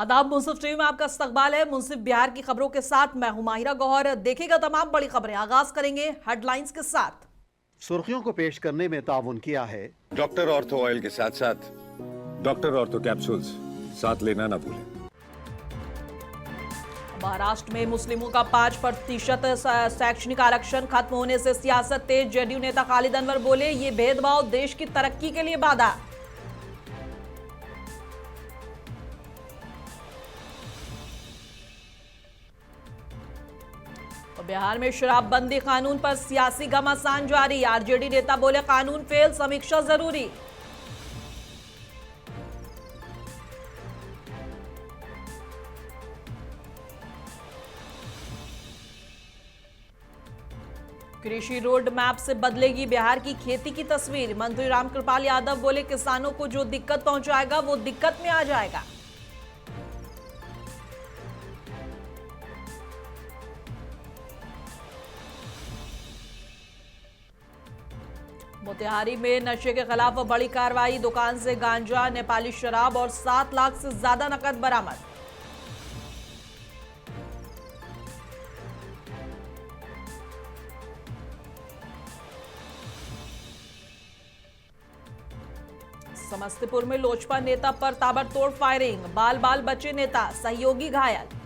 आदाब, मुंसिफ टीवी में आपका इस्तकबाल है। मुंसिफ बिहार की खबरों के साथ मैं हूं माहिरा गौहर। देखिएगा तमाम बड़ी खबरें। आगाज करेंगे हेडलाइंस के साथ। सुर्खियों को पेश करने में ताउन किया है डॉक्टर ऑर्थो ऑयल के साथ साथ डॉक्टर ऑर्थो कैप्सूल्स साथ लेना ना भूलें। महाराष्ट्र में मुस्लिमों का 5% शैक्षणिक आरक्षण खत्म होने से सियासत तेज। जेडीयू नेता खालिद अनवर बोले, ये भेदभाव देश की तरक्की के लिए बाधा। बिहार में शराबबंदी कानून पर सियासी घमासान जारी। आरजेडी नेता बोले, कानून फेल, समीक्षा जरूरी। कृषि रोड मैप से बदलेगी बिहार की खेती की तस्वीर। मंत्री रामकृपाल यादव बोले, किसानों को जो दिक्कत पहुंचाएगा वो दिक्कत में आ जाएगा। मोतिहारी में नशे के खिलाफ बड़ी कार्रवाई। दुकान से गांजा, नेपाली शराब और 7 लाख से ज्यादा नकद बरामद। समस्तीपुर में लोजपा नेता पर ताबड़तोड़ फायरिंग। बाल बाल बचे नेता, सहयोगी घायल।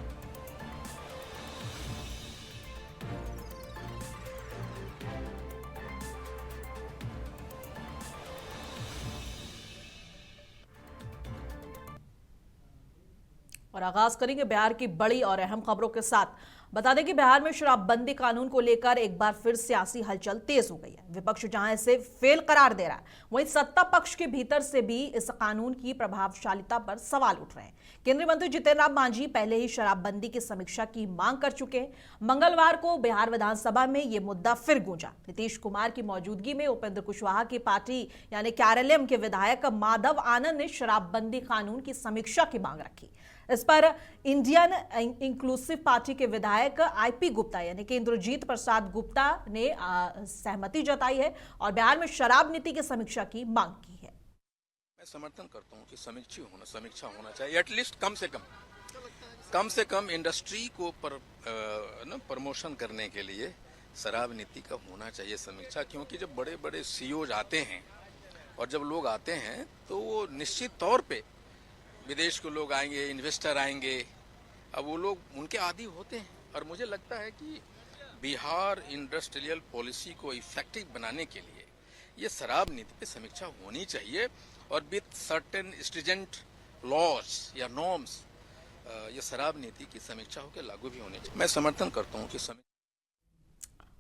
और आगाज करेंगे बिहार की बड़ी और अहम खबरों के साथ। बता दें कि बिहार में शराबबंदी कानून को लेकर एक बार फिर सियासी हलचल तेज हो गई है। विपक्ष जहां इसे फेल करार दे रहा है, वहीं सत्ता पक्ष के भीतर से भी इस कानून की प्रभावशीलता पर सवाल उठ रहे हैं। केंद्रीय मंत्री जितेंद्र राम मांझी पहले ही शराबबंदी की समीक्षा की मांग कर चुके हैं। मंगलवार को बिहार विधानसभा में यह मुद्दा फिर गूंजा। नीतीश कुमार की मौजूदगी में उपेंद्र कुशवाहा की पार्टी यानी केआरएलएम के विधायक माधव आनंद ने शराबबंदी कानून की समीक्षा की मांग रखी। इस पर इंडियन इंक्लूसिव पार्टी के विधायक आईपी गुप्ता यानी कि इंद्रजीत प्रसाद गुप्ता ने सहमति जताई है और बिहार में शराब नीति की समीक्षा की मांग की है। मैं समर्थन करता हूं कि समीक्षा होना चाहिए। एटलीस्ट कम से कम इंडस्ट्री को प्रमोशन करने के लिए शराब नीति का होना चाहिए समीक्षा। क्योंकि जब बड़े बड़े सीईओज आते हैं और जब लोग आते हैं तो वो निश्चित तौर पे विदेश के लोग आएंगे, इन्वेस्टर आएंगे, अब वो लोग उनके आदी होते हैं। और मुझे लगता है कि बिहार इंडस्ट्रियल पॉलिसी को इफेक्टिव बनाने के लिए ये शराब नीति पे समीक्षा होनी चाहिए और विद सर्टेन स्ट्रिजेंट लॉज या नॉर्म्स ये शराब नीति की समीक्षा होकर लागू भी होनी चाहिए। मैं समर्थन करता हूँ कि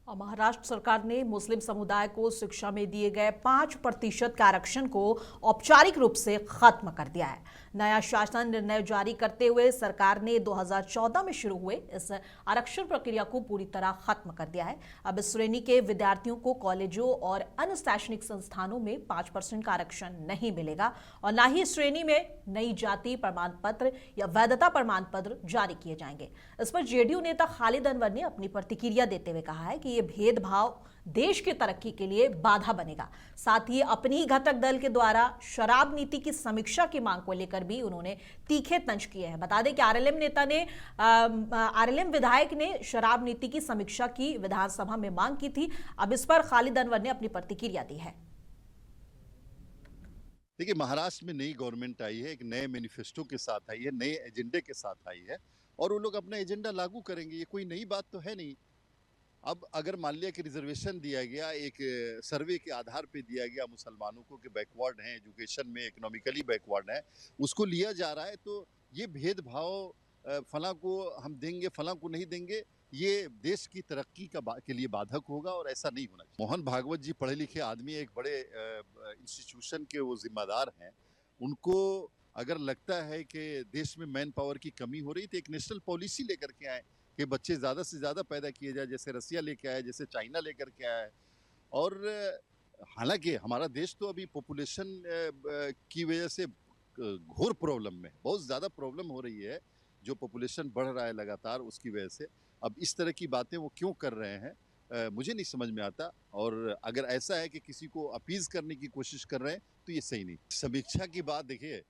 और महाराष्ट्र सरकार ने मुस्लिम समुदाय को शिक्षा में दिए गए 5% के आरक्षण को औपचारिक रूप से खत्म कर दिया है। नया शासन निर्णय जारी करते हुए सरकार ने 2014 में शुरू हुए इस आरक्षण प्रक्रिया को पूरी तरह खत्म कर दिया है। अब इस श्रेणी के विद्यार्थियों को कॉलेजों और अन्य शैक्षणिक संस्थानों में 5% का आरक्षण नहीं मिलेगा और न ही इस श्रेणी में नई जाति प्रमाण पत्र या वैधता प्रमाण पत्र जारी किए जाएंगे। इस पर जेडीयू नेता खालिद अनवर ने अपनी प्रतिक्रिया देते हुए कहा है कि ये भेदभाव देश की तरक्की के लिए बाधा बनेगा। साथ ही अपनी ही घटक दल के द्वारा शराब नीति की समीक्षा की मांग को लेकर भी उन्होंने तीखे तंज किए हैं। बता दें कि आरएलएम विधायक ने शराब नीति की समीक्षा की विधानसभा में मांग की थी। अब इस पर खालिद अनवर ने अपनी प्रतिक्रिया दी है। देखिए, महाराष्ट्र में नई गवर्नमेंट आई है, एक नए मैनिफेस्टो के साथ आई है, नए एजेंडे के साथ आई है और वो लोग अपना एजेंडा लागू करेंगे। ये कोई नई बात तो है नहीं। अब अगर मान लिया कि रिजर्वेशन दिया गया, एक सर्वे के आधार पे दिया गया मुसलमानों को कि बैकवर्ड हैं, एजुकेशन में इकोनॉमिकली बैकवर्ड है, उसको लिया जा रहा है, तो ये भेदभाव फलां को हम देंगे, फलां को नहीं देंगे, ये देश की तरक्की के लिए बाधक होगा और ऐसा नहीं होना चाहिए। मोहन भागवत जी पढ़े लिखे आदमी, एक बड़े इंस्टीट्यूशन के वो जिम्मेदार हैं। उनको अगर लगता है कि देश में मैन पावर की कमी हो रही तो एक नेशनल पॉलिसी लेकर के आए कि बच्चे ज़्यादा से ज़्यादा पैदा किए जाए, जैसे रसिया लेके आया, जैसे चाइना लेकर के आया है। और हालांकि हमारा देश तो अभी पॉपुलेशन की वजह से घोर प्रॉब्लम में, बहुत ज़्यादा प्रॉब्लम हो रही है। जो पॉपुलेशन बढ़ रहा है लगातार, उसकी वजह से अब इस तरह की बातें वो क्यों कर रहे हैं मुझे नहीं समझ में आता। और अगर ऐसा है कि किसी को अपीज करने की कोशिश कर रहे हैं तो ये सही नहीं। समीक्षा की बात देखिए,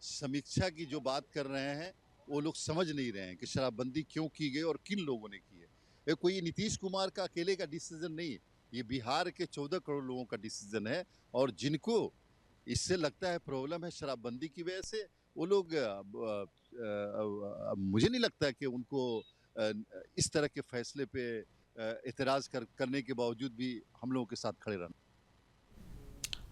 समीक्षा की जो बात कर रहे हैं वो लोग समझ नहीं रहे हैं कि शराबबंदी क्यों की गई और किन लोगों ने की है। ये कोई नीतीश कुमार का अकेले का डिसीजन नहीं है, ये बिहार के 14 करोड़ लोगों का डिसीजन है। और जिनको इससे लगता है प्रॉब्लम है शराबबंदी की वजह से, वो लोग मुझे नहीं लगता कि उनको इस तरह के फैसले पे एतराज करने के बावजूद भी हम लोगों के साथ खड़े रहना।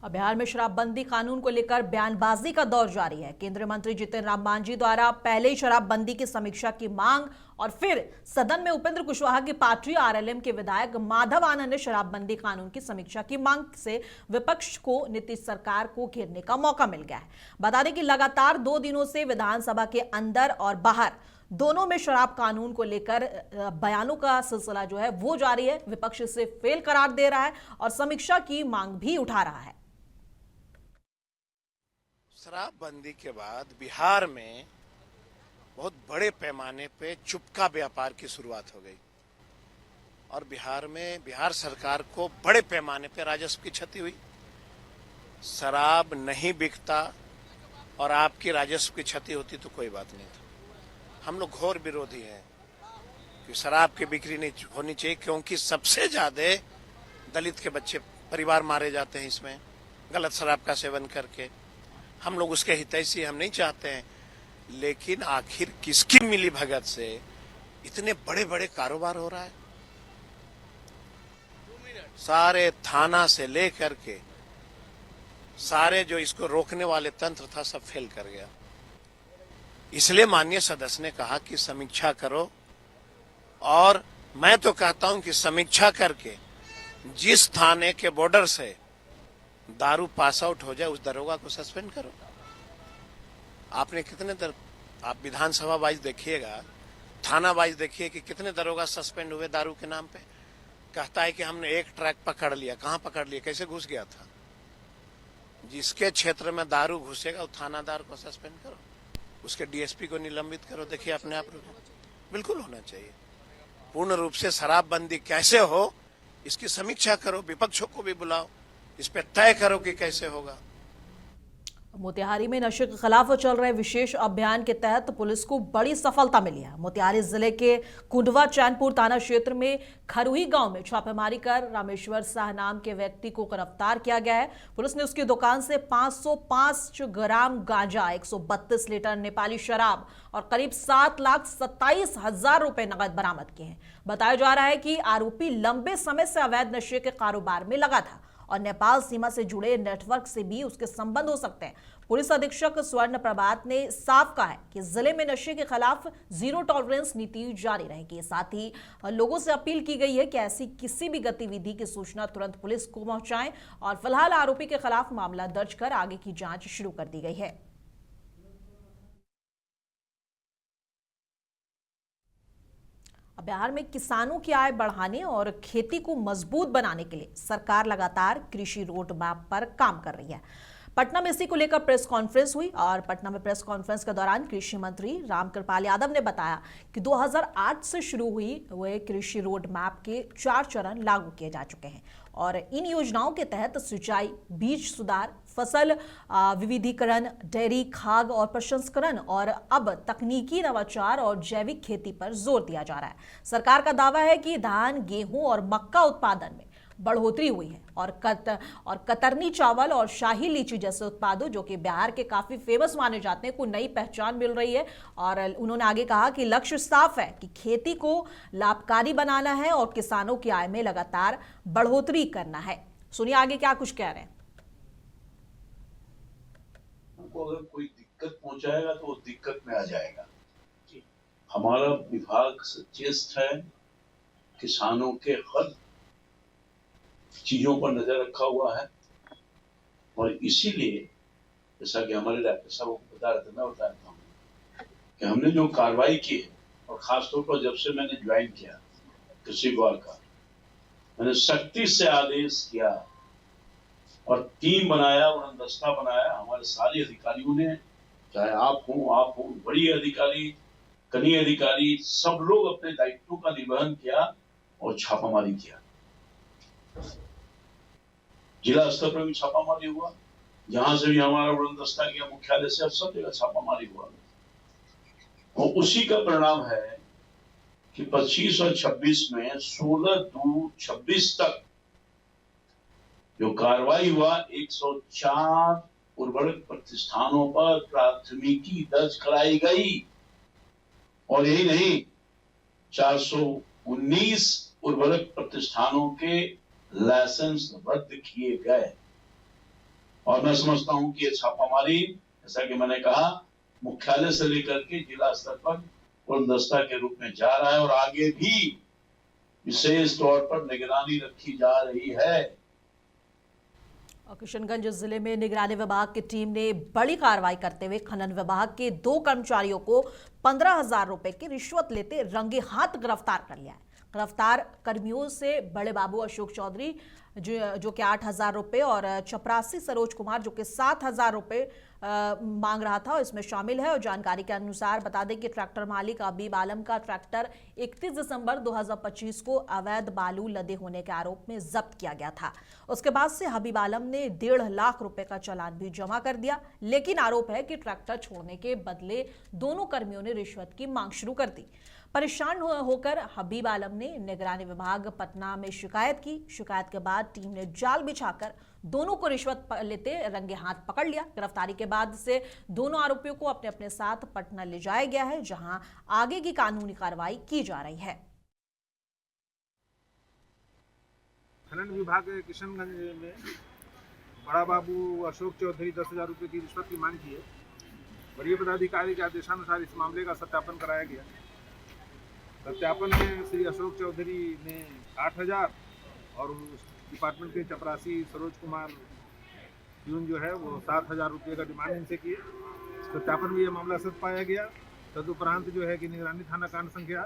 अब बिहार में शराबबंदी कानून को लेकर बयानबाजी का दौर जारी है। केंद्रीय मंत्री जीतन राम मांझी द्वारा पहले ही शराबबंदी की समीक्षा की मांग और फिर सदन में उपेंद्र कुशवाहा की पार्टी आरएलएम के विधायक माधव आनंद ने शराबबंदी कानून की समीक्षा की मांग से विपक्ष को नीतीश सरकार को घेरने का मौका मिल गया है। बता दें कि लगातार 2 दिनों से विधानसभा के अंदर और बाहर दोनों में शराब कानून को लेकर बयानों का सिलसिला जो है वो जारी है। विपक्ष इसे फेल करार दे रहा है और समीक्षा की मांग भी उठा रहा है। शराबबंदी के बाद बिहार में बहुत बड़े पैमाने पे चुपका व्यापार की शुरुआत हो गई और बिहार में बिहार सरकार को बड़े पैमाने पे राजस्व की क्षति हुई। शराब नहीं बिकता और आपकी राजस्व की क्षति होती तो कोई बात नहीं था। हम लोग घोर विरोधी हैं कि शराब की बिक्री नहीं होनी चाहिए, क्योंकि सबसे ज्यादा दलित के बच्चे परिवार मारे जाते हैं इसमें गलत शराब का सेवन करके। हम लोग उसके हितैषी हम नहीं चाहते हैं, लेकिन आखिर किसकी मिली भगत से इतने बड़े बड़े कारोबार हो रहा है। सारे थाना से लेकर के सारे जो इसको रोकने वाले तंत्र था सब फेल कर गया। इसलिए माननीय सदस्य ने कहा कि समीक्षा करो, और मैं तो कहता हूं कि समीक्षा करके जिस थाने के बॉर्डर से दारू पास आउट हो जाए उस दरोगा को सस्पेंड करो। आपने कितने आप विधानसभा वाइज देखिएगा, थाना वाइज देखिए कि कितने दरोगा सस्पेंड हुए दारू के नाम पे। कहता है कि हमने एक ट्रक पकड़ लिया, कहां पकड़ लिया, कैसे घुस गया था। जिसके क्षेत्र में दारू घुसेगा उस थानादार को सस्पेंड करो, उसके डीएसपी को निलंबित करो। देखिए अपने आप बिल्कुल होना चाहिए। पूर्ण रूप से शराबबंदी कैसे हो इसकी समीक्षा करो, विपक्षों को भी बुलाओ, इस पे तय करो कि कैसे होगा। मोतिहारी में नशे के खिलाफ चल रहे विशेष अभियान के तहत पुलिस को बड़ी सफलता मिली है। मोतिहारी जिले के कुंडवा चैनपुर थाना क्षेत्र में खरुई गांव में छापेमारी कर रामेश्वर शाह नाम के व्यक्ति को गिरफ्तार किया गया है। पुलिस ने उसकी दुकान से 505 ग्राम गांजा, 132 लीटर नेपाली शराब और करीब 7,27,000 रुपए नकद बरामद किए हैं। बताया जा रहा है कि आरोपी लंबे समय से अवैध नशे के कारोबार में लगा था और नेपाल सीमा से जुड़े नेटवर्क से भी उसके संबंध हो सकते हैं। पुलिस अधीक्षक स्वर्ण प्रभात ने साफ कहा है कि जिले में नशे के खिलाफ जीरो टॉलरेंस नीति जारी रहेगी। साथ ही लोगों से अपील की गई है कि ऐसी किसी भी गतिविधि की सूचना तुरंत पुलिस को पहुंचाएं और फिलहाल आरोपी के खिलाफ मामला दर्ज कर आगे की जांच शुरू कर दी गई है। बिहार में किसानों की आय बढ़ाने और खेती को मजबूत बनाने के लिए सरकार लगातार कृषि रोड मैप पर काम कर रही है। पटना में इसी को लेकर प्रेस कॉन्फ्रेंस हुई और पटना में प्रेस कॉन्फ्रेंस के दौरान कृषि मंत्री रामकृपाल यादव ने बताया कि 2008 से शुरू हुए कृषि रोड मैप के 4 चरण लागू किए जा चुके हैं और इन योजनाओं के तहत सिंचाई, बीज सुधार, फसल विविधीकरण, डेयरी, खाद्य और प्रसंस्करण और अब तकनीकी नवाचार और जैविक खेती पर जोर दिया जा रहा है। सरकार का दावा है कि धान, गेहूं और मक्का उत्पादन में बढ़ोतरी हुई है और कतरनी चावल और शाही लीची जैसे उत्पादों जो कि बिहार के काफी फेमस माने जाते हैं को नई पहचान मिल रही है। और उन्होंने आगे कहा कि लक्ष्य साफ है कि खेती को लाभकारी बनाना है और किसानों की आय में लगातार बढ़ोतरी करना है। सुनिए आगे क्या कुछ कह रहे हैं। हमको अगर कोई दिक्कत पहुंचाएगा तो वो दिक्कत में आ जाएगा। हमारा विभाग सचेत है, किसानों के हर चीजों पर नजर रखा हुआ है और इसीलिए जैसा कि हमारे डॉक्टर साहब को बता रहे थे, मैं बताता हूँ कि हमने जो कार्रवाई की है और खासतौर पर जब से मैंने ज्वाइन किया कृषि विभाग का, मैंने सख्ती से आदेश किया और टीम बनाया और दस्ता बनाया। हमारे सारे अधिकारियों ने, चाहे आप हो, बड़ी अधिकारी, कनीय अधिकारी, सब लोग अपने दायित्वों का निर्वहन किया और छापामारी किया। जिला स्तर पर भी छापामारी हुआ, जहां से भी हमारा बुलंदस्ता गया मुख्यालय से, अब सब जगह छापामारी हुआ और उसी का परिणाम है कि 25 और 26 में 16/2/26 तक जो कार्रवाई हुआ 104 उर्वरक प्रतिष्ठानों पर प्राथमिकी दर्ज कराई गई और यही नहीं 419 उर्वरक प्रतिष्ठानों के लाइसेंस रद्द किए गए। और मैं समझता हूं कि ये छापामारी, जैसा कि मैंने कहा, मुख्यालय से लेकर के जिला स्तर पर बुलंदस्ता के रूप में जा रहा है और आगे भी विशेष तौर पर निगरानी रखी जा रही है। और किशनगंज जिले में निगरानी विभाग की टीम ने बड़ी कार्रवाई करते हुए खनन विभाग के 2 कर्मचारियों को 15,000 रुपए की रिश्वत लेते रंगे हाथ गिरफ्तार कर लिया है। गिरफ्तार कर्मियों से बड़े बाबू अशोक चौधरी जो कि 8,000 रुपए और चपरासी सरोज कुमार जो कि 7,000 रुपए मांग रहा था, इसमें शामिल है। और जानकारी के अनुसार बता दें कि ट्रैक्टर मालिक हबीब आलम का ट्रैक्टर 31 दिसंबर 2025 को अवैध बालू लदे होने के आरोप में जब्त किया गया था। उसके बाद से हबीब आलम ने 1.5 लाख रुपए का चालान भी जमा कर दिया, लेकिन आरोप है कि ट्रैक्टर छोड़ने के बदले दोनों कर्मियों ने रिश्वत की मांग शुरू कर दी। परेशान होकर हबीब आलम ने निगरानी विभाग पटना में शिकायत की। शिकायत के बाद टीम ने जाल बिछाकर दोनों को रिश्वत लेते रंगे हाथ पकड़ लिया। गिरफ्तारी के बाद से दोनों आरोपियों को अपने अपने साथ पटना ले जाया गया है, जहां आगे की कानूनी कार्रवाई की जा रही है। खनन विभाग किशनगंज में बड़ा बाबू अशोक चौधरी 10,000 रुपये की रिश्वत की मांग की है। वरीय पदाधिकारी के आदेशानुसार इस मामले का सत्यापन कराया गया। सत्यापन में श्री अशोक चौधरी ने 8,000 और उस डिपार्टमेंट के चपरासी सरोज कुमार प्यून जो है वो 7,000 रुपये का डिमांड इनसे किए। सत्यापन में यह मामला सत्य पाया गया। तदुपरांत जो है कि निगरानी थाना कांड संख्या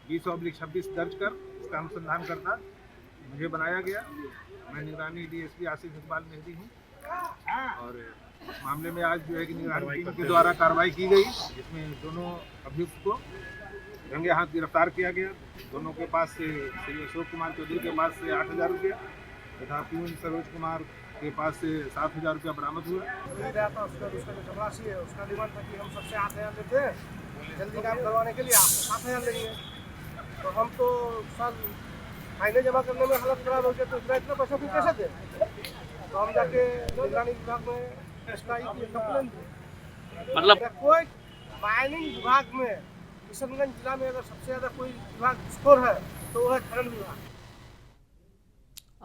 20/26 दर्ज कर इसका अनुसंधान करता मुझे बनाया गया। मैं निगरानी DSP आसिफ इकबाल मेहदी हूँ और मामले में आज जो है कि निगरानी टीम के द्वारा कार्रवाई की गई, जिसमें दोनों अभियुक्त को रंगे हाथ गिरफ्तार किया गया। दोनों के पास से श्री अशोक कुमार चौधरी के पास से 8,000 रुपया तथा प्यून सरोज कुमार के पास से 7,000 रुपया बरामद हुआ। उसका जो चपरासी है उसका डिमांड था कि हम सबसे 8,000 लेते हैं, जल्दी काम करवाने के लिए 7,000 लेंगे। तो हम तो सर फाइनें जमा करने में हालत खराब हो गया, तो इतना पैसा फिर कैसे दे? तो हम जाके निगरानी विभाग में SI की कंप्लेन दी। मतलब कोई माइनिंग विभाग में किशनगंज जिला में अगर सबसे ज्यादा कोई विभाग स्कोर है तो वह है खनन विभाग।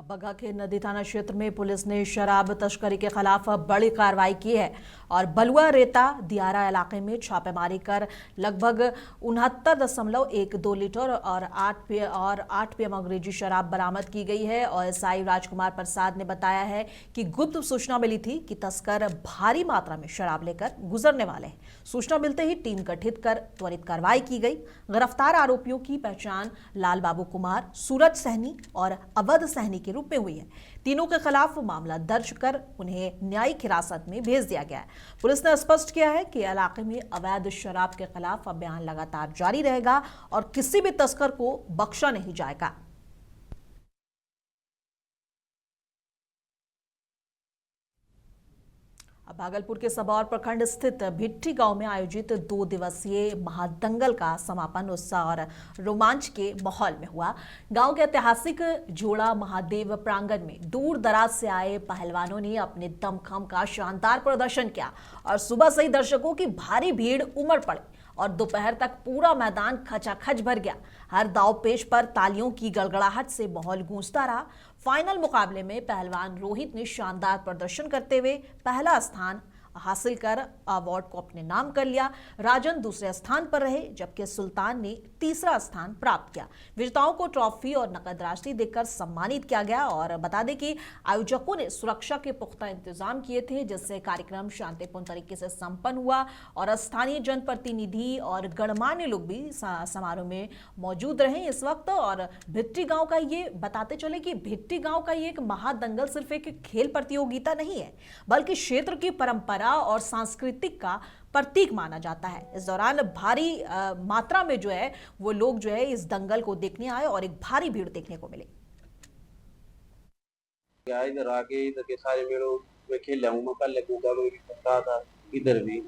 बगहा के नदी थाना क्षेत्र में पुलिस ने शराब तस्करी के खिलाफ बड़ी कार्रवाई की है और बलुआ रेता दियारा इलाके में छापेमारी कर लगभग 69.12 लीटर और 8 PM अंग्रेजी शराब बरामद की गई है। और SI राजकुमार प्रसाद ने बताया है कि गुप्त सूचना मिली थी कि तस्कर भारी मात्रा में शराब लेकर गुजरने वाले हैं। सूचना मिलते ही टीम गठित कर त्वरित कार्रवाई की गई। गिरफ्तार आरोपियों की पहचान लाल बाबू कुमार, सूरज सहनी और अवध सहनी के रूप में हुई है। तीनों के खिलाफ मामला दर्ज कर उन्हें न्यायिक हिरासत में भेज दिया गया है। पुलिस ने स्पष्ट किया है कि इलाके में अवैध शराब के खिलाफ अभियान लगातार जारी रहेगा और किसी भी तस्कर को बख्शा नहीं जाएगा। भागलपुर के सबौर प्रखंड स्थित भिट्टी गांव में आयोजित 2 दिवसीय महादंगल का समापन उत्साह और रोमांच के माहौल में हुआ। गांव के ऐतिहासिक जोड़ा महादेव प्रांगण में दूर दराज से आए पहलवानों ने अपने दमखम का शानदार प्रदर्शन किया और सुबह से ही दर्शकों की भारी भीड़ उमड़ पड़ी और दोपहर तक पूरा मैदान खचाखच भर गया। हर दाव पेश पर तालियों की गड़गड़ाहट से माहौल गूंजता रहा। फाइनल मुकाबले में पहलवान रोहित ने शानदार प्रदर्शन करते हुए पहला स्थान हासिल कर अवार्ड को अपने नाम कर लिया। राजन दूसरे स्थान पर रहे, जबकि सुल्तान ने तीसरा स्थान प्राप्त किया। विजेताओं को ट्रॉफी और नकद राशि देकर सम्मानित किया गया। और बता दें कि आयोजकों ने सुरक्षा के पुख्ता इंतजाम किए थे, जिससे कार्यक्रम शांतिपूर्ण तरीके से संपन्न हुआ और स्थानीय जनप्रतिनिधि और गणमान्य लोग भी समारोह में मौजूद रहे इस वक्त। और भिट्टी गांव का ये बताते चले कि भिट्टी गांव का ये एक महादंगल सिर्फ एक खेल प्रतियोगिता नहीं है, बल्कि क्षेत्र की परंपरा और सांस्कृतिक का प्रतीक माना जाता है। इस दौरान भारी मात्रा में जो है वो लोग जो है इस दंगल को देखने आए और एक भारी भीड़ देखने को मिली। इधर आके इधर के सारे मेलों मैं खेला हूँ, मैं कल कूदा में भी करता था, इधर भी।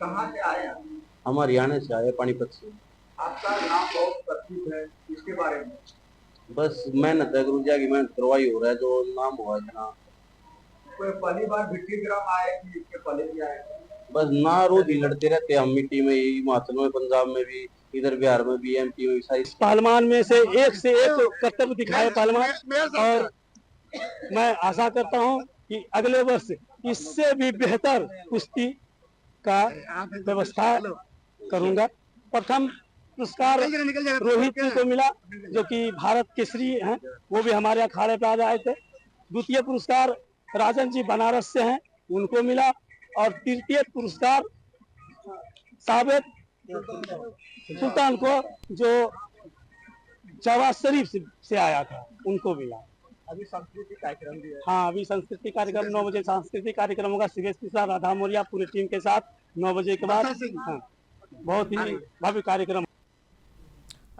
कहाँ से आए आप? हम हरियाणा से आए, पानीपत से। आपका नाम बहुत प्रसिद्ध है, इसके बारे में बस मेहनत है, गुरुजी की मेहनत करवाई हो रहा है, जो नाम हुआ है ना। कोई पहली बार भिट्टीग्राम आए कि इसके पहले भी आए? बस ना रोज ही लड़ते रहते हम मिट्टी में ही, हिमाचल में, पंजाब में भी, इधर बिहार में भी, एमपी में भी सारी। पहलवान में से एक कर्तव्य दिखाए पहलवान, और मैं आशा करता हूं कि अगले वर्ष इससे भी बेहतर कुश्ती का व्यवस्था करूंगा। प्रथम पुरस्कार रोहित जी को मिला, जो कि भारत केसरी हैं, वो भी हमारे अखाड़े पे आज आए थे। द्वितीय पुरस्कार राजन जी बनारस से हैं, उनको मिला। और तृतीय पुरस्कार साबित सुल्तान को, जो जवाब शरीफ से आया था, उनको मिला। अभी सांस्कृतिक कार्यक्रम भी है। हाँ, अभी सांस्कृतिक कार्यक्रम 9 बजे सांस्कृतिक कार्यक्रम होगा, सुरेश मिश्रा, राधा मौर्या पूरी टीम के साथ 9 बजे के बाद। हाँ, बहुत ही भव्य कार्यक्रम।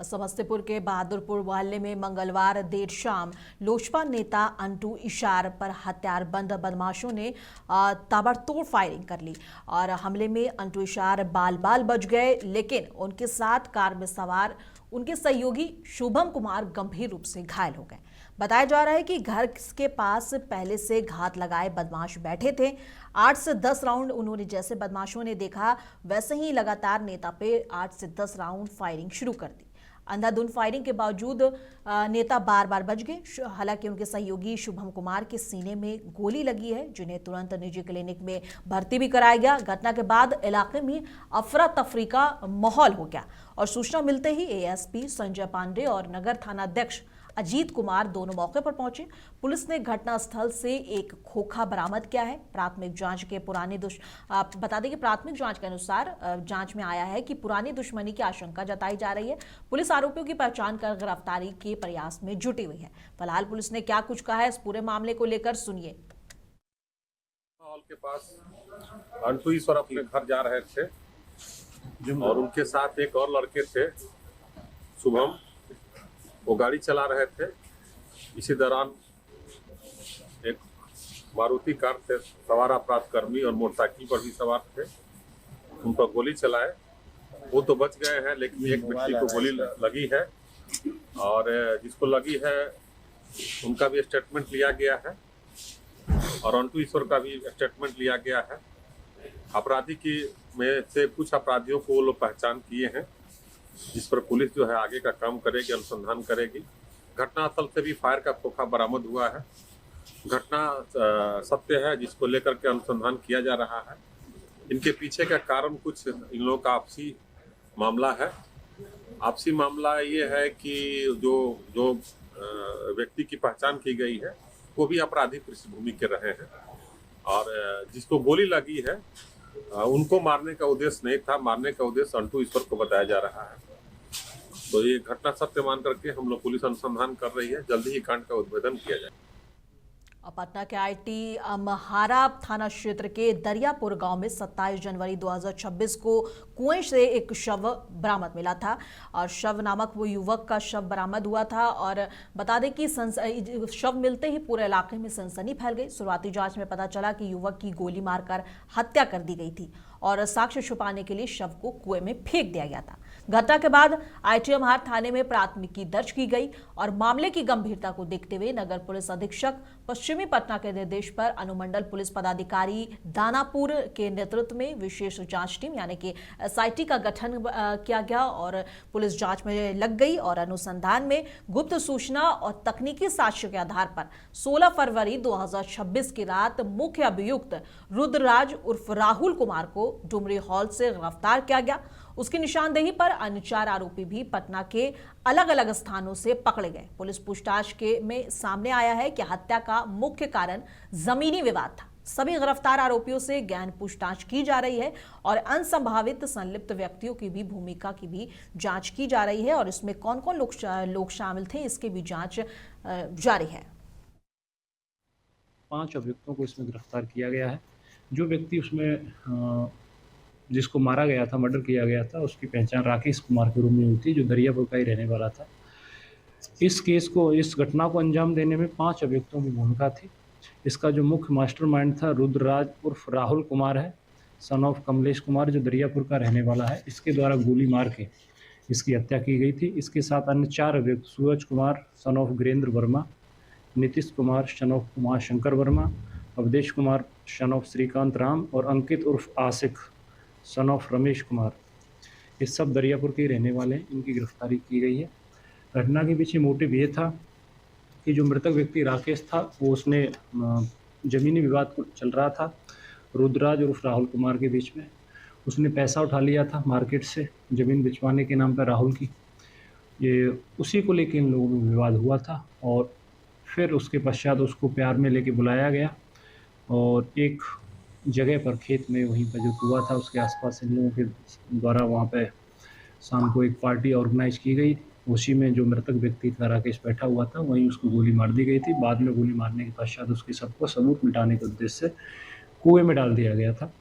समस्तीपुर के बहादुरपुर मोहल्ले में मंगलवार देर शाम लोजपा नेता अंटू इशार पर हथियारबंद बदमाशों ने ताबड़तोड़ फायरिंग कर ली और हमले में अंटू इशार बाल बाल बच गए, लेकिन उनके साथ कार में सवार उनके सहयोगी शुभम कुमार गंभीर रूप से घायल हो गए। बताया जा रहा है कि घर के पास पहले से घात लगाए बदमाश बैठे थे। 8 से 10 राउंड उन्होंने जैसे बदमाशों ने देखा, वैसे ही लगातार नेता पे 8 से 10 राउंड फायरिंग शुरू कर दी। अंधाधुंध फायरिंग के बावजूद नेता बार बार बच गए। हालांकि उनके सहयोगी शुभम कुमार के सीने में गोली लगी है, जिन्हें तुरंत निजी क्लिनिक में भर्ती भी कराया गया। घटना के बाद इलाके में अफरा तफरी का माहौल हो गया और सूचना मिलते ही एएसपी संजय पांडे और नगर थाना अध्यक्ष अजीत कुमार दोनों मौके पर पहुंचे। पुलिस ने घटनास्थल से एक खोखा बरामद किया है। प्राथमिक जांच के बता दें कि प्राथमिक जांच के अनुसार जांच में आया है कि पुरानी दुश्मनी की आशंका जताई जा रही है। पुलिस आरोपियों की पहचान कर गिरफ्तारी के प्रयास में जुटी हुई है। फिलहाल पुलिस ने क्या कुछ कहा है इस पूरे मामले को लेकर, सुनिए। हॉल के पास अंटू ईश्वर अपने घर जा रहे थे और उनके साथ एक और लड़के थे शुभम, वो गाड़ी चला रहे थे। इसी दौरान एक मारुति कार से सवार अपराधकर्मी और मोटरसाइकिल पर भी सवार थे, उन पर गोली चलाए। वो तो बच गए हैं, लेकिन एक व्यक्ति को गोली लगी है और जिसको लगी है उनका भी स्टेटमेंट लिया गया है और अंटू ईश्वर का भी स्टेटमेंट लिया गया है। अपराधी की में से कुछ अपराधियों को वो लोग पहचान किए हैं, जिस पर पुलिस जो है आगे का काम करेगी, अनुसंधान करेगी। घटनास्थल से भी फायर का खोखा बरामद हुआ है। घटना सत्य है, जिसको लेकर के अनुसंधान किया जा रहा है। इनके पीछे का कारण कुछ इन लोगों का आपसी मामला है। आपसी मामला ये है कि जो व्यक्ति की पहचान की गई है वो भी अपराधी पृष्ठभूमि के रहे हैं और जिसको गोली लगी है उनको मारने का उद्देश्य नहीं था, मारने का उद्देश्य अंटू ईश्वर को बताया जा रहा है। तो ये घटना सत्य मान करके हम लोग पुलिस अनुसंधान कर रही है, जल्दी ही कांड का उद्भेदन किया जाए। पटना के आईटी अमहारा थाना क्षेत्र के दरियापुर गांव में 27 जनवरी 2026 को कुएं से एक शव बरामद मिला था और शव नामक वो युवक का शव बरामद हुआ था। और बता दें कि शव मिलते ही पूरे इलाके में सनसनी फैल गई। शुरुआती जांच में पता चला कि युवक की गोली मारकर हत्या कर दी गई थी और साक्ष्य छुपाने के लिए शव को कुएं में फेंक दिया गया था। घटना के बाद आईटी अमहार थाने में प्राथमिकी दर्ज की गई और मामले की गंभीरता को देखते हुए नगर पुलिस अधीक्षक पश्चिमी पटना के निर्देश पर अनुमंडल पुलिस पदाधिकारी दानापुर के नेतृत्व में विशेष जांच टीम यानी कि एसआईटी का गठन किया गया और पुलिस जांच में लग गई और अनुसंधान में गुप्त सूचना और तकनीकी साक्ष्य के आधार पर 16 फरवरी 2026 की रात मुख्य अभियुक्त रुद्रराज उर्फ राहुल कुमार को डुमरी हॉल से गिरफ्तार किया गया। उसकी निशानदेही पर अन्य 4 आरोपी भी पटना के अलग अलग स्थानों से पकड़े गए। पुलिस पूछताछ में सामने आया है कि हत्या का मुख्य कारण जमीनी विवाद था। सभी गिरफ्तार आरोपियों से गहन पूछताछ की जा रही है और अनसंभावित संलिप्त व्यक्तियों की भी भूमिका की भी जांच की जा रही है और इसमें कौन कौन लोग शामिल थे इसकी भी जांच जारी है। 5 अभियुक्तों को इसमें गिरफ्तार किया गया है। जो व्यक्ति उसमें जिसको मारा गया था, मर्डर किया गया था, उसकी पहचान राकेश कुमार के रूप में हुई थी, जो दरियापुर का ही रहने वाला था। इस घटना को अंजाम देने में 5 अभियुक्तों की भूमिका थी। इसका जो मुख्य मास्टरमाइंड था रुद्रराज उर्फ राहुल कुमार है, सन ऑफ कमलेश कुमार, जो दरियापुर का रहने वाला है। इसके द्वारा गोली मार के इसकी हत्या की गई थी। इसके साथ अन्य 4 अभियुक्त Suraj Kumar son of Virendra Verma, Nitish Kumar son of Kumar Shankar Verma, Awadhesh Kumar son of Shrikant Ram और अंकित उर्फ आशिक सन ऑफ रमेश कुमार, ये सब दरियापुर के रहने वाले हैं। इनकी गिरफ्तारी की गई है। घटना के पीछे मोटिव ये था कि जो मृतक व्यक्ति राकेश था वो उसने ज़मीनी विवाद चल रहा था रुद्रराज उर्फ राहुल कुमार के बीच में। उसने पैसा उठा लिया था मार्केट से ज़मीन बिचवाने के नाम पर राहुल की। ये उसी को लेकर इन लोगों में विवाद हुआ था और फिर उसके पश्चात उसको प्यार में लेके बुलाया गया और एक जगह पर खेत में वहीं पर जो कुआ था उसके आसपास इन लोगों के द्वारा वहाँ पे शाम को एक पार्टी ऑर्गेनाइज की गई। उसी में जो मृतक व्यक्ति था राकेश बैठा हुआ था, वहीं उसको गोली मार दी गई थी। बाद में गोली मारने के पश्चात उसके सबको सबूत मिटाने के उद्देश्य से कुएं में डाल दिया गया था।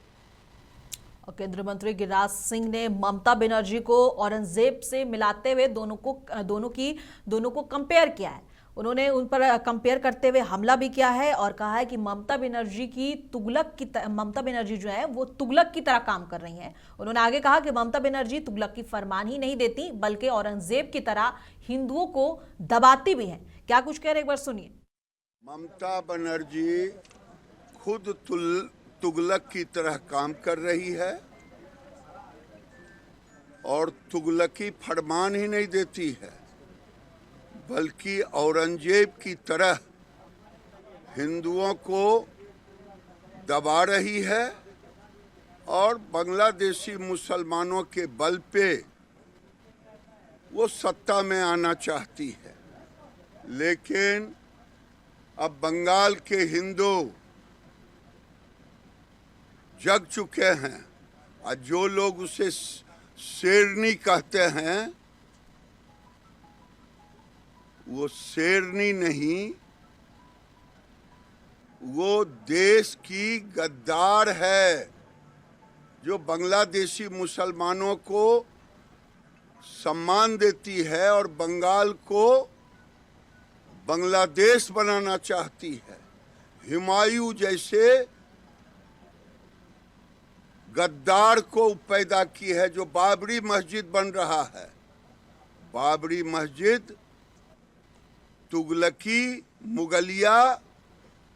और केंद्रीय मंत्री गिरिराज सिंह ने ममता बनर्जी को औरंगजेब से मिलाते हुए दोनों को कंपेयर किया है। उन्होंने उन पर कंपेयर करते हुए हमला भी किया है और कहा है कि ममता बनर्जी जो है वो तुगलक की तरह काम कर रही हैं। उन्होंने आगे कहा कि ममता बनर्जी तुगलक की फरमान ही नहीं देती बल्कि औरंगजेब की तरह हिंदुओं को दबाती भी हैं। क्या कुछ कह रहे एक बार सुनिए। ममता बनर्जी खुद तुगलक की तरह काम कर रही है और तुगलकी फरमान ही नहीं देती है बल्कि औरंगजेब की तरह हिंदुओं को दबा रही है और बांग्लादेशी मुसलमानों के बल पे वो सत्ता में आना चाहती है। लेकिन अब बंगाल के हिंदू जग चुके हैं और जो लोग उसे शेरनी कहते हैं वो शेरनी नहीं, वो देश की गद्दार है जो बांग्लादेशी मुसलमानों को सम्मान देती है और बंगाल को बांग्लादेश बनाना चाहती है। हुमायूं जैसे गद्दार को पैदा की है। जो बाबरी मस्जिद बन रहा है, बाबरी मस्जिद तुगलकी मुगलिया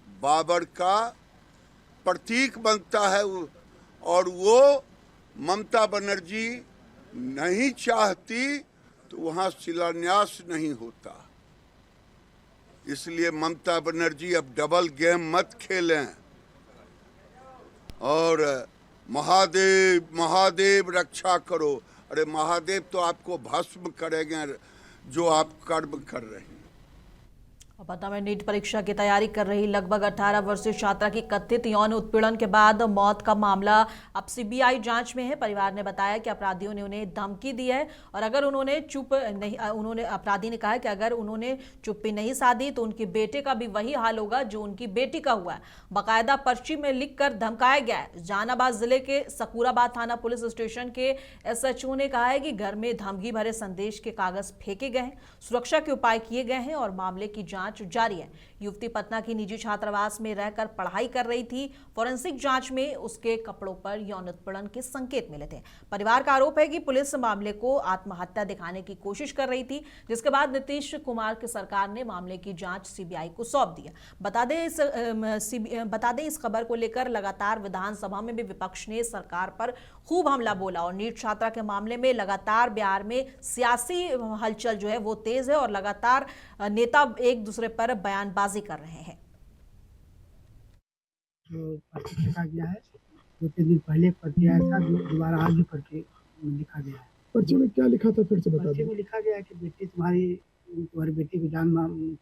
बाबर का प्रतीक बनता है और वो ममता बनर्जी नहीं चाहती तो वहाँ शिलान्यास नहीं होता। इसलिए ममता बनर्जी अब डबल गेम मत खेलें और महादेव महादेव रक्षा करो। अरे महादेव तो आपको भस्म करेंगे जो आप कर्म कर रहे हैं। पटना में नीट परीक्षा की तैयारी कर रही लगभग 18 वर्षीय छात्रा की कथित यौन उत्पीड़न के बाद मौत का मामला अब सीबीआई जांच में है। परिवार ने बताया कि अपराधियों ने उन्हें धमकी दी है और अगर अपराधी ने कहा है कि अगर उन्होंने चुप्पी नहीं साधी तो उनके बेटे का भी वही हाल होगा जो उनकी बेटी का हुआ है। बाकायदा पर्ची में लिखकर धमकाया गया है। जहानाबाद जिले के सकूराबाद थाना पुलिस स्टेशन के एसएचओ ने कहा है कि घर में धमकी भरे संदेश के कागज फेंके गए हैं, सुरक्षा के उपाय किए गए हैं और मामले की जांच जारी है। युवती पटना की निजी छात्रावास में रहकर पढ़ाई कर रही थी। फोरेंसिक जांच में उसके कपड़ों पर यौन उत्पीड़न के संकेत मिले थे। परिवार का आरोप है कि पुलिस मामले को आत्महत्या दिखाने की कोशिश कर रही थी, जिसके बाद नीतीश कुमार की सरकार ने मामले की जांच सीबीआई को सौंप दिया। बता दें इस खबर को लेकर लगातार विधानसभा में भी विपक्ष ने सरकार पर खूब हमला बोला और नीट छात्रा के मामले में लगातार बिहार में सियासी हलचल जो है वो तेज है और लगातार नेता एक दूसरे पर बयानबाजी कर रहे हैं। जो पर्ची लिखा गया है 2-3 दिन पहले पर्ची आया था, दोबारा आज भी पर्ची लिखा गया है। पर्ची में क्या लिखा था फिर से बता पर्ची में लिखा गया है कि बेटी तुम्हारी बेटी की जान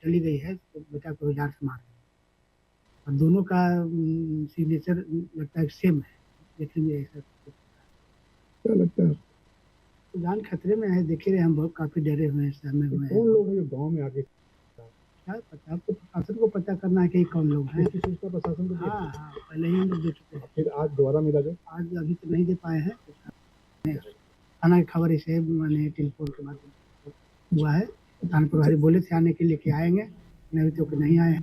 चली गई है तो बेटा को औजार से मार और दोनों का सिग्नेचर लगता है सेम है। देखने में ऐसा क्या लगता है? तो जान खतरे में है। देख रहे हम बहुत काफी डरे हुए हैं, सहमे हुए हैं। कौन लोग हैं जो गांव में आगे? क्या पता, आपको प्रशासन को पता करना है कि कौन लोग हैं। प्रशासन को हाँ, पहले ही हम लोग दे चुके हैं। फिर आज दोबारा मिला जो आज अभी तो नहीं दे पाए हैं। थाना की खबर इसे मैंने टेलीफोन के माध्यम हुआ है। थाना प्रभारी बोले थे आने के लिए कि आएंगे, अभी तो नहीं आए हैं।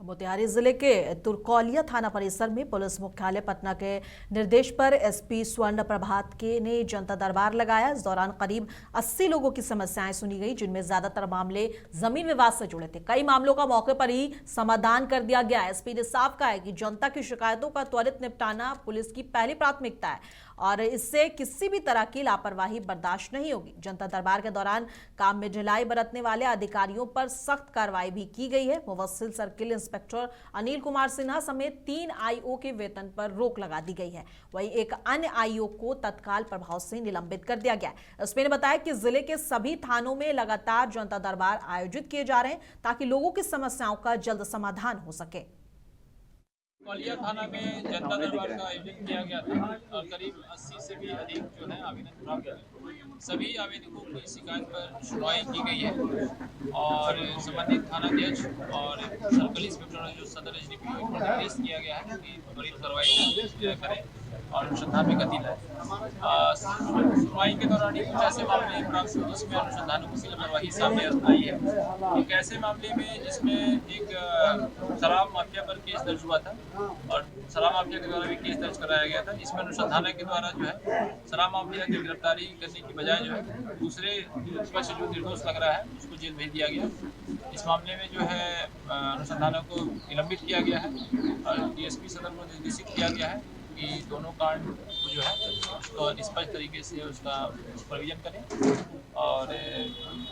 मोतिहारी जिले के तुरकौलिया थाना परिसर में पुलिस मुख्यालय पटना के निर्देश पर एसपी स्वर्ण प्रभात के ने जनता दरबार लगाया। इस दौरान करीब 80 लोगों की समस्याएं सुनी गई, जिनमें ज्यादातर मामले जमीन विवाद से जुड़े थे। कई मामलों का मौके पर ही समाधान कर दिया गया। एसपी ने साफ कहा है कि जनता की शिकायतों का त्वरित निपटाना पुलिस की पहली प्राथमिकता है और इससे किसी भी तरह की लापरवाही बर्दाश्त नहीं होगी। जनता दरबार के दौरान काम में ढिलाई बरतने वाले अधिकारियों पर सख्त कार्रवाई भी की गई है। मुवस्सिल सर्किल इंस्पेक्टर अनिल कुमार सिन्हा समेत 3 आईओ के वेतन पर रोक लगा दी गई है। वहीं एक अन्य आईओ को तत्काल प्रभाव से निलंबित कर दिया गया है। एसपी ने बताया कि जिले के सभी थानों में लगातार जनता दरबार आयोजित किए जा रहे हैं ताकि लोगों की समस्याओं का जल्द समाधान हो सके। तुरकौलिया थाना में जनता दरबार का आयोजन किया गया था और करीब 80 से भी अधिक जो है आवेदन प्राप्त हुए। सभी आवेदकों की शिकायत पर सुनवाई की गई है और संबंधित थानाध्यक्ष और सर्कल इंस्पेक्टर जो सदर एसडीपीओ को निर्देश किया गया है कि त्वरित कार्रवाई करें और अनुसंधान में गति लाए। सुनवाई के दौरान ही कुछ ऐसे मामले प्राप्त हुए जिसमें अनुसंधानों की लापरवाही सामने आई है। एक ऐसे मामले में जिसमें एक शराब माफिया पर केस दर्ज हुआ था और शराब माफिया के द्वारा भी केस दर्ज कराया गया था, जिसमें अनुसंधान के द्वारा जो है शराब माफिया की गिरफ्तारी करने की बजाय जो है दूसरे पक्ष जो निर्दोष लग रहा है उसको जेल भेज दिया गया। इस मामले में जो है अनुसंधानों को निलंबित किया गया है और डीएसपी सदर को निर्देशित किया गया है कि दोनों कांड को जो है उसको निष्पक्ष तरीके से उसका सुपरविजन करें और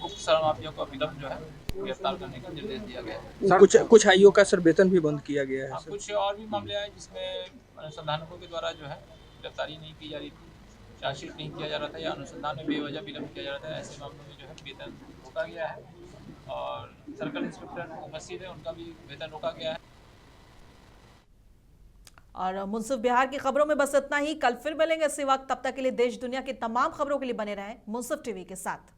उक्त शराब माफिया को विलंब जो है गिरफ्तार करने का निर्देश दिया गया है। कुछ आईओ का सर वेतन भी बंद किया गया है। कुछ और भी मामले आए जिसमें अनुसंधानकों के द्वारा जो है गिरफ्तारी नहीं की जा रही थी, चार्जशीट नहीं किया जा रहा था या अनुसंधान में बेवजह विलंब किया जा रहा था। ऐसे मामलों में जो है वेतन रोका गया है और सर्कल इंस्पेक्टर उपस्थित है उनका भी वेतन रोका गया है। और मुंसिफ बिहार की खबरों में बस इतना ही। कल फिर मिलेंगे इसी वक्त। तब तक के लिए देश दुनिया की तमाम खबरों के लिए बने रहें मुंसिफ टीवी के साथ।